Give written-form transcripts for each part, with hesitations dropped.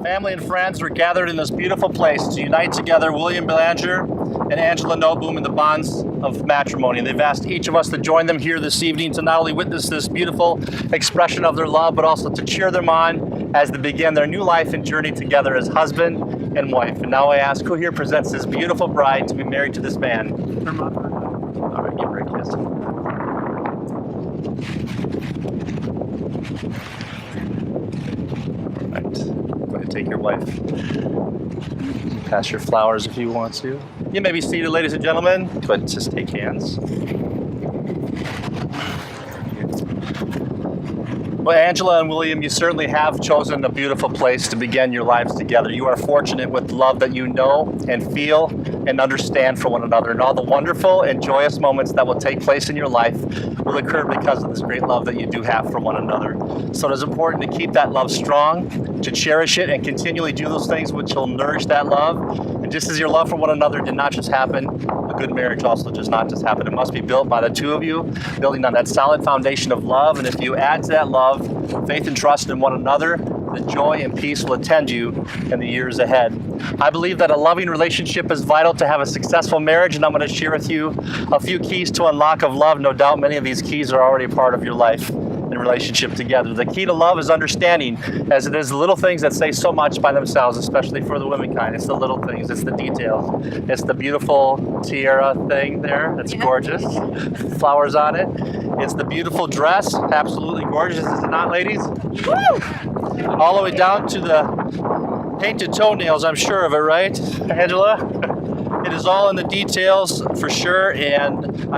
Family and friends are gathered in this beautiful place to unite together William Belanger and Angela Noboom in the bonds of matrimony. They've asked each of us to join them here this evening to not only witness this beautiful expression of their love, but also to cheer them on as they begin their new life and journey together as husband and wife. And now I ask, who here presents this beautiful bride to be married to this man? Her mother. All right, give her a kiss. Go ahead, take your wife. Pass your flowers if you want to. You may be seated, ladies and gentlemen. Go ahead and just take hands. Well, Angela and William, you certainly have chosen a beautiful place to begin your lives together. You are fortunate with love that you know and feel and understand for one another, and all the wonderful and joyous moments that will take place in your life will occur because of this great love that you do have for one another. So it is important to keep that love strong, to cherish it, and continually do those things which will nourish that love. And just as your love for one another did not just happen, a good marriage also does not just happen. It must be built by the two of you, building on that solid foundation of love. And if you add to that love faith and trust in one another, the joy and peace will attend you in the years ahead. I believe that a loving relationship is vital to have a successful marriage, and I'm going to share with you a few keys to unlock of love. No doubt many of these keys are already a part of your life and relationship together. The key to love is understanding, as it is the little things that say so much by themselves, especially for the womankind. It's the little things, it's the details. It's the beautiful tiara thing there, that's gorgeous, flowers on it. It's the beautiful dress, absolutely gorgeous, is it not, ladies? Woo! All the way down to the painted toenails, I'm sure of it, right, Angela? It is all in the details for sure, and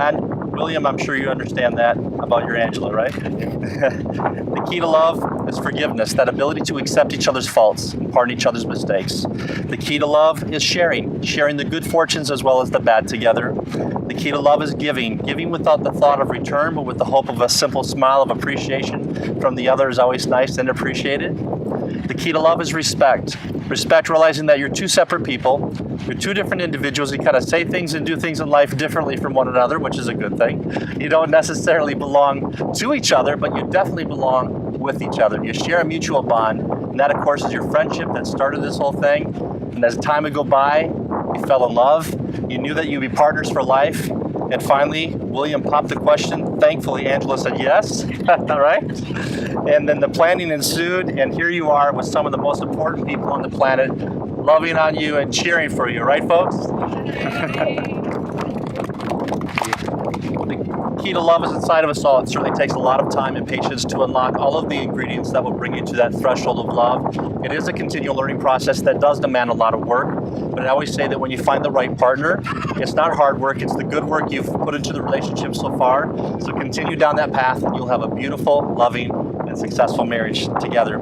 William, I'm sure you understand that about your Angela, right? The key to love is forgiveness, that ability to accept each other's faults and pardon each other's mistakes. The key to love is sharing the good fortunes as well as the bad together. The key to love is giving without the thought of return, but with the hope of a simple smile of appreciation from the other is always nice and appreciated. The key to love is respect, realizing that you're two separate people, you're two different individuals. You kind of say things and do things in life differently from one another, which is a good thing. You don't necessarily belong to each other, but you definitely belong with each other. You share a mutual bond, and that, of course, is your friendship that started this whole thing. And as time would go by, you fell in love. You knew that you'd be partners for life. And finally, William popped the question. Thankfully, Angela said yes, all right? And then the planning ensued, and here you are with some of the most important people on the planet, loving on you and cheering for you, right, folks? The key to love is inside of us all. It certainly takes a lot of time and patience to unlock all of the ingredients that will bring you to that threshold of love. It is a continual learning process that does demand a lot of work, but I always say that when you find the right partner, it's not hard work, it's the good work you've put into the relationship so far. So continue down that path and you'll have a beautiful, loving, and successful marriage together.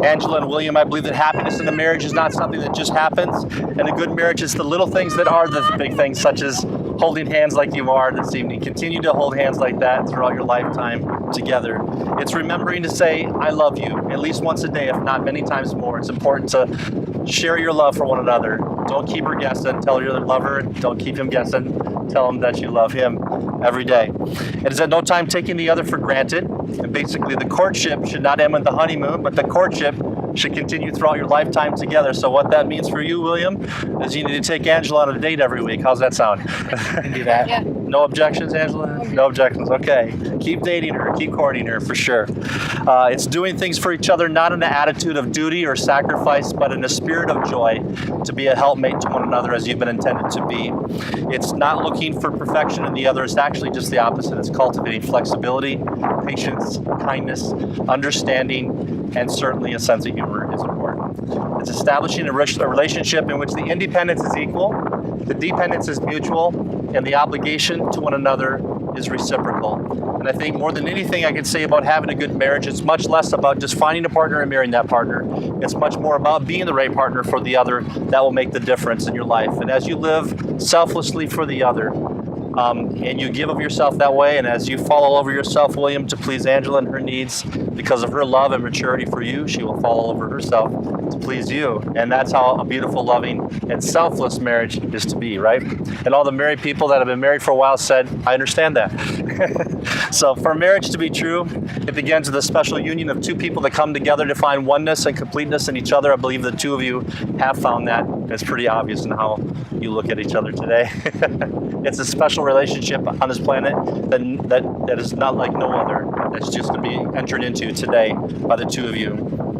Angela and William, I believe that happiness in a marriage is not something that just happens. And a good marriage is the little things that are the big things, such as holding hands like you are this evening. Continue to hold hands like that throughout your lifetime together. It's remembering to say, I love you, at least once a day, if not many times more. It's important to share your love for one another. Don't keep her guessing. Tell your lover, don't keep him guessing. Tell him that you love him every day. It is at no time taking the other for granted. And basically, the courtship should not end with the honeymoon, but the courtship should continue throughout your lifetime together. So what that means for you, William, is you need to take Angela on a date every week. How's that sound? You can do that. Yeah. No objections, Angela? No objections. Okay. Keep dating her. Keep courting her for sure. It's doing things for each other, not in an attitude of duty or sacrifice, but in a spirit of joy to be a helpmate to one another as you've been intended to be. It's not looking for perfection in the other. It's actually just the opposite. It's cultivating flexibility, patience, kindness, understanding, and certainly a sense of humor is important. It's establishing a relationship in which the independence is equal, the dependence is mutual, and the obligation to one another is reciprocal. And I think more than anything I can say about having a good marriage, it's much less about just finding a partner and marrying that partner. It's much more about being the right partner for the other that will make the difference in your life. And as you live selflessly for the other, and you give of yourself that way, and as you fall all over yourself, William, to please Angela and her needs, because of her love and maturity for you, she will fall all over herself to please you. And that's how a beautiful, loving, and selfless marriage is to be, right? And all the married people that have been married for a while said, I understand that. So for marriage to be true, it begins with a special union of two people that come together to find oneness and completeness in each other. I believe the two of you have found that. It's pretty obvious in how you look at each other today. It's a special relationship on this planet that is not like no other. That's just to be entered into today by the two of you.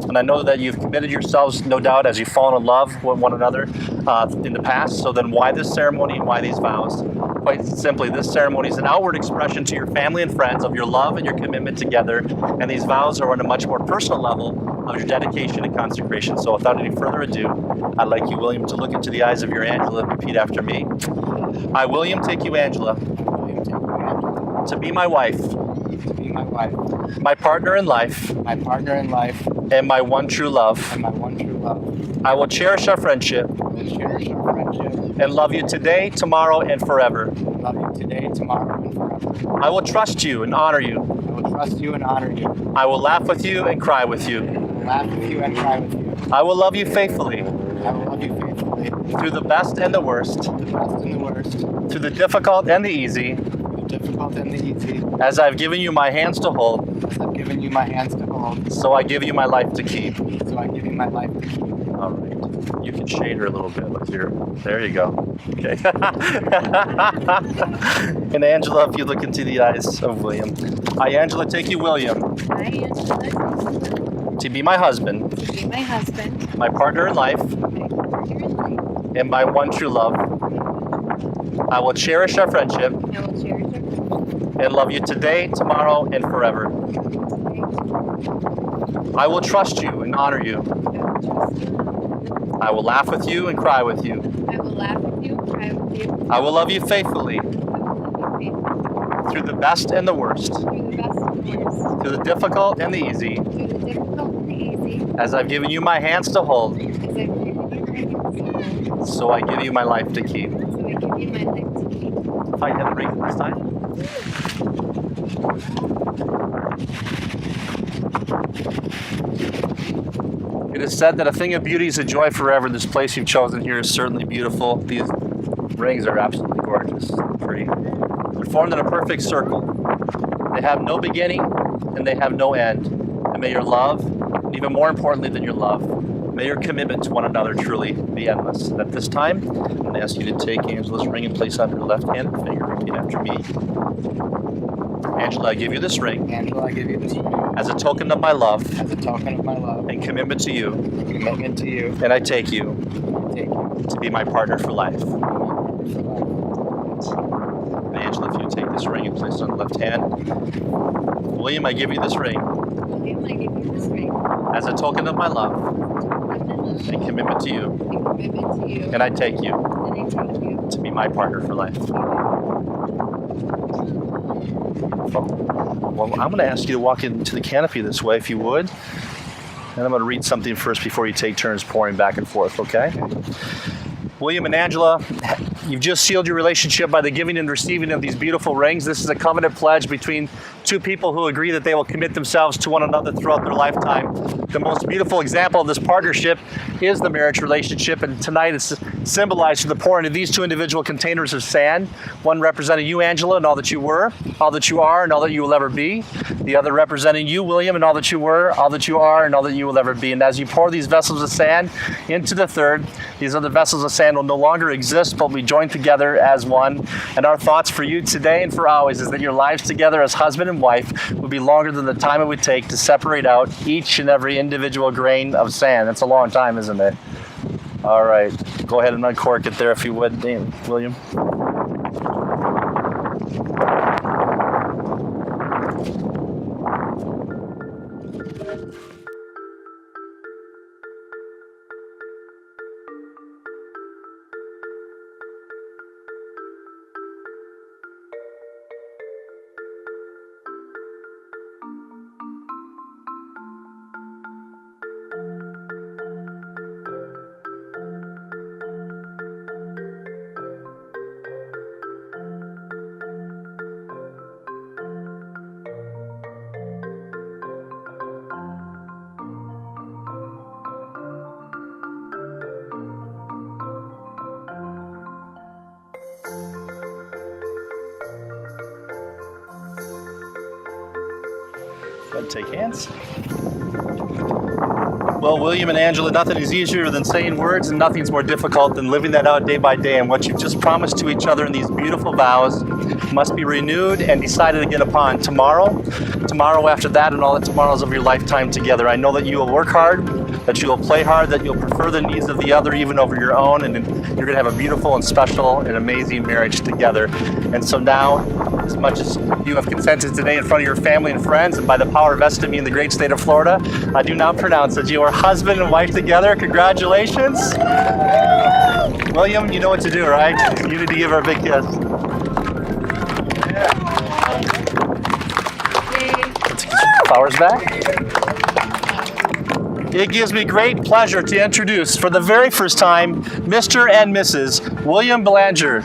And I know that you've committed yourselves, no doubt, as you've fallen in love with one another in the past. So then why this ceremony and why these vows? Quite simply, this ceremony is an outward expression to your family and friends of your love and your commitment together. And these vows are on a much more personal level of your dedication and consecration. So without any further ado, I'd like you, William, to look into the eyes of your Angela and repeat after me. I, William, take you, Angela, to be my wife, my partner in life, and my one true love. I will cherish our friendship, and love you today, tomorrow, and forever. I will trust you and honor you. I will laugh with you and cry with you. I will love you faithfully. Through the best and the worst. Through the difficult and the easy. As I've given you my hands to hold. So I give you my life to keep. All right. You can shade her a little bit with your. There you go. Okay. And Angela, if you look into the eyes of William. I, Angela, take you, William. I, Angela, to be my husband. My partner in life. And my one true love. I will cherish our friendship. And love you today, tomorrow, and forever. I will trust you and honor you. I will laugh with you and cry with you. I will love you faithfully. Through the best and the worst. Through the difficult and the easy. As I've given you my hands to hold. So I give you my life to keep. If I hit a ring this time. It is said that a thing of beauty is a joy forever. This place you've chosen here is certainly beautiful. These rings are absolutely gorgeous. Pretty. They're formed in a perfect circle. They have no beginning and they have no end. And may your love, and even more importantly than your love, may your commitment to one another truly be endless. And at this time, I'm going to ask you to take Angela's ring and place it on her left hand and finger. Repeat after me. Angela, I give you this ring. As a token of my love. And commitment to you. And I take you. To be my partner for life. Angela, if you take this ring and place it on the left hand. William, I give you this ring. As a token of my love. And commitment to you. And I take you. To be my partner for life. Well, I'm going to ask you to walk into the canopy this way, if you would. And I'm going to read something first before you take turns pouring back and forth, okay? William and Angela, you've just sealed your relationship by the giving and receiving of these beautiful rings. This is a covenant pledge between two people who agree that they will commit themselves to one another throughout their lifetime. The most beautiful example of this partnership is the marriage relationship, and tonight it's symbolized through the pouring of these two individual containers of sand, one representing you, Angela, and all that you were, all that you are, and all that you will ever be. The other representing you, William, and all that you were, all that you are, and all that you will ever be. And as you pour these vessels of sand into the third, these other vessels of sand will no longer exist, but will be joined growing together as one. And our thoughts for you today and for always is that your lives together as husband and wife would be longer than the time it would take to separate out each and every individual grain of sand. That's a long time, isn't it? All right, go ahead and uncork it there if you would, William. Go ahead and take hands. Well, William and Angela, nothing is easier than saying words, and nothing's more difficult than living that out day by day. And what you've just promised to each other in these beautiful vows must be renewed and decided again upon tomorrow after that, and all the tomorrows of your lifetime together. I know that you will work hard, that you will play hard, that you'll prefer the needs of the other even over your own, and you're going to have a beautiful and special and amazing marriage together. And so now, as much as you have consented today in front of your family and friends, and by the power vested in me in the great state of Florida, I do now pronounce that you are husband and wife together. Congratulations. William, you know what to do, right? You need to give her a big kiss. Let's get your flowers back. It gives me great pleasure to introduce, for the very first time, Mr. and Mrs. William Belanger.